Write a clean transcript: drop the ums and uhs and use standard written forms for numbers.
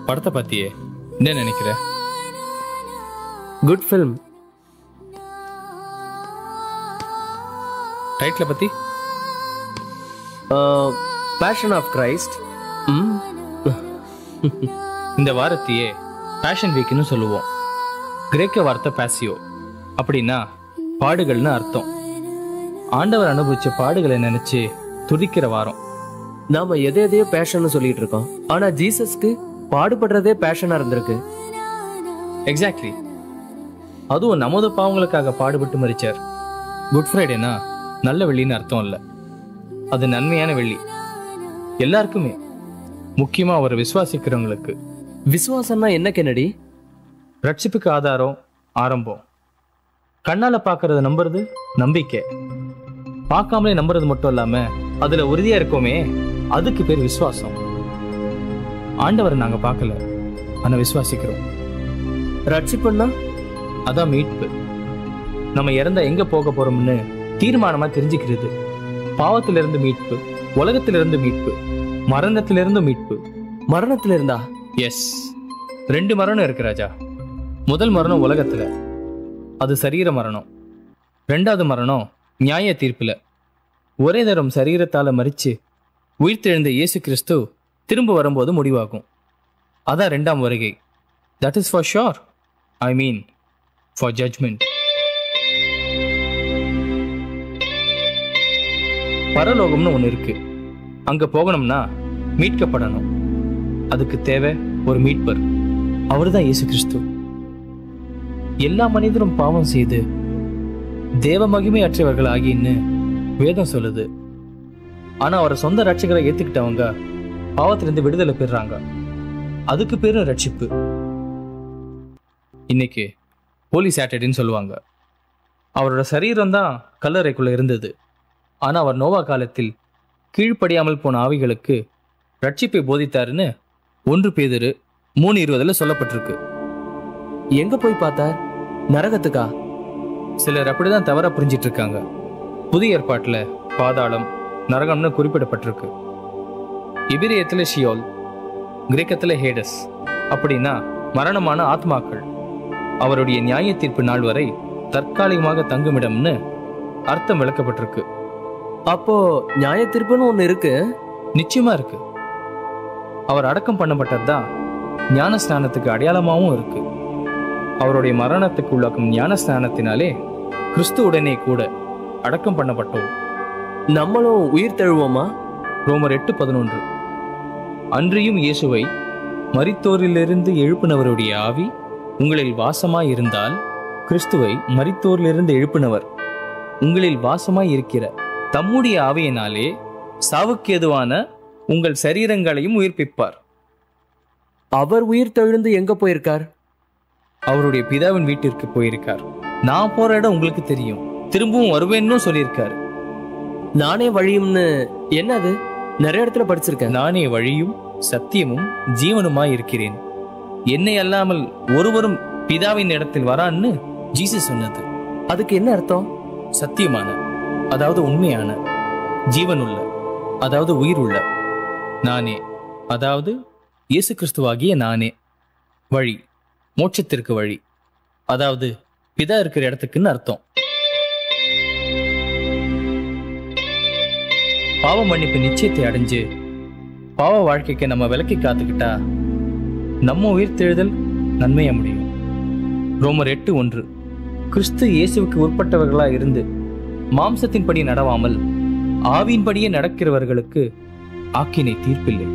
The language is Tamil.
படத்தை பத்தியே என்ன நினைக்கிற? Good film. டைட்டில் பத்தி? Passion of Christ. இந்த வாரத்தையே பேஷன் வீக்னு சொல்லுவோம். கிரேக்க வார்த்தை பாசியோ, அப்படின்னா பாடுகள்னு அர்த்தம். ஆண்டவர் அனுபவிச்ச பாடுகளை நினைச்சு துதிக்கிற வாரம். நாம எதையோ பேஷன் சொல்லிட்டு இருக்கோம், ஆனா ஜீசஸ்க்கு பாடுபடுறதே பேஷனா இருந்திருக்கு. எக்ஸாக்ட்லி. அதுவும் நமது பாவங்களுக்காக பாடுபட்டு மரிச்சார். குட் ஃப்ரைடேனா நல்ல வெள்ளின்னு அர்த்தம் இல்ல, அது நன்மையான வெள்ளி. எல்லாருக்குமே, முக்கியமா அவர் விசுவாசிக்கிறவங்களுக்கு. விசுவாசம்னா என்ன கென்னடி? ரட்சிப்புக்கு ஆதாரம் ஆரம்பம். கண்ணால பாக்குறத நம்புறது நம்பிக்கை. பார்க்காமலே நம்புறது மட்டும் இல்லாம அதுல உறுதியா இருக்கோமே, அதுக்கு பேர் விசுவாசம். ஆண்டவரை நாங்க பார்க்கல, ஆனா விசுவாசிக்கிறோம். ரட்சிப்புன்னா அதான் மீட்பு. நம்ம இறந்தா எங்க போக போறோம்னு தீர்மானமா தெரிஞ்சுக்கிறது. பாவத்திலிருந்து மீட்பு, உலகத்திலிருந்து மீட்பு, மரணத்திலிருந்து மீட்பு. மரணத்துல இருந்தா? எஸ், 2 மரணம் இருக்கு ராஜா. முதல் மரணம் உலகத்துல, அது சரீர மரணம். 2வது மரணம் நியாய தீர்ப்புல. ஒரே தரம் சரீரத்தால மரிச்சு உயிர்த்தெழுந்த இயேசு கிறிஸ்து திரும்ப வரும்போது முடிவாகும். அதான் 2ஆம் வருகை. That is for sure. I mean for judgement. பரலோகம்னு ஒண்ணு இருக்கு. அங்க போகணும்னா மீட்கப்படணும். அதுக்கு தேவை ஒரு மீட்பர். அவர்தான் இயேசு கிறிஸ்து. எல்லா மனிதரும் பாவம் செய்து தேவ மகிமை அற்றவர்கள் ஆகின்னு வேதம் சொல்லுது. ஆனா அவரை சொந்த ரட்சகரை ஏத்துக்கிட்டவங்க பாவத்திலிருந்து விடுதலை பெறாங்க. அதுக்கு பேரும் ரட்சிப்பு. இன்னைக்கு ஹோலி சாட்டர்டேன்னு சொல்லுவாங்க. அவரோட சரீரம் தான் கல்லறைக்குள்ள இருந்தது. ஆனா அவர் நோவா காலத்தில் கீழ்ப்படியாமல் போன ஆவிகளுக்கு ரட்சிப்பை போதித்தாருன்னு 1 பேதுரு 3:20 சொல்லப்பட்டிருக்கு. எங்க போய் பார்த்தார்? நரகத்துக்கா? சிலர் அப்படிதான் தவறா புரிஞ்சிட்டு இருக்காங்க. புதிய ஏற்பாட்டுல பாதாளம், நரகம்னு குறிப்பிடப்பட்டிருக்கு. எபிரேயத்துல ஷியோல், கிரேக்கத்துல ஹேடஸ், அப்படின்னா மரணமான ஆத்மாக்கள். அவருடைய நியாய தீர்ப்பு நாள் வரை தற்காலிகமாக தங்குமிடம்னு அர்த்தம் விளக்கப்பட்டிருக்கு. அப்போ நியாய தீர்ப்புன்னு ஒண்ணு இருக்கு? நிச்சயமா இருக்கு. அவர் அடக்கம் பண்ணப்பட்டதுதான் ஞான ஸ்நானத்துக்கு அடையாளமாகவும் இருக்கு. அவருடைய மரணத்துக்கு உள்ளாக்கும் ஞான ஸ்நானத்தினாலே கிறிஸ்துவுடனே கூட அடக்கம் பண்ணப்பட்டோம். நம்மளும் உயிர் தழுவோமா? ரோமர் 8:11. அன்றியும் இயேசுவை மரித்தோரிலிருந்து எழுப்பினவருடைய ஆவி உங்களில் வாசமாய் இருந்தால், கிறிஸ்துவை மரித்தோரிலிருந்து எழுப்பினவர் உங்களில் வாசமாய் இருக்கிற தம்முடைய ஆவியினாலே சாவுக்கு ஏதுவான உங்கள் சரீரங்களையும் உயிர்ப்பிப்பார். அவர் உயிர் தெழுந்து எங்க போயிருக்கார்? அவருடைய பிதாவின் வீட்டிற்கு போயிருக்கார். நான் போற இடம் உங்களுக்கு தெரியும், திரும்பவும் வருவேன்னு சொல்லியிருக்காரு. நானே வழியும்னு என்னது? நிறைய இடத்துல படிச்சிருக்கேன். நானே வழியும் சத்தியமும் ஜீவனுமாய் இருக்கிறேன், என்னை அல்லாமல் ஒருவரும் பிதாவின் இடத்தில் வரான்னு ஜீசஸ் சொன்னது. அதுக்கு என்ன அர்த்தம்? சத்தியமான, அதாவது உண்மையான, ஜீவனுள்ள, அதாவது உயிர் உள்ள நானே, அதாவது இயேசு கிறிஸ்துவாகிய நானே வழி, மோட்சத்திற்கு வழி, அதாவது பிதா இருக்கிற இடத்துக்குன்னு அர்த்தம். பாவ மன்னிப்பு நிச்சயத்தை அடைஞ்சு பாவ வாழ்க்கைக்கு நம்ம விலக்கி காத்துக்கிட்டா நம்ம உயிர்த்தெழுதல் நன்மையா முடியும். ரோமர் 8:1. கிறிஸ்து இயேசுவுக்கு உட்பட்டவர்களா இருந்து மாம்சத்தின்படி நடவாமல் ஆவியின்படியே நடக்கிறவர்களுக்கு ஆக்கினை தீர்ப்பில்லை.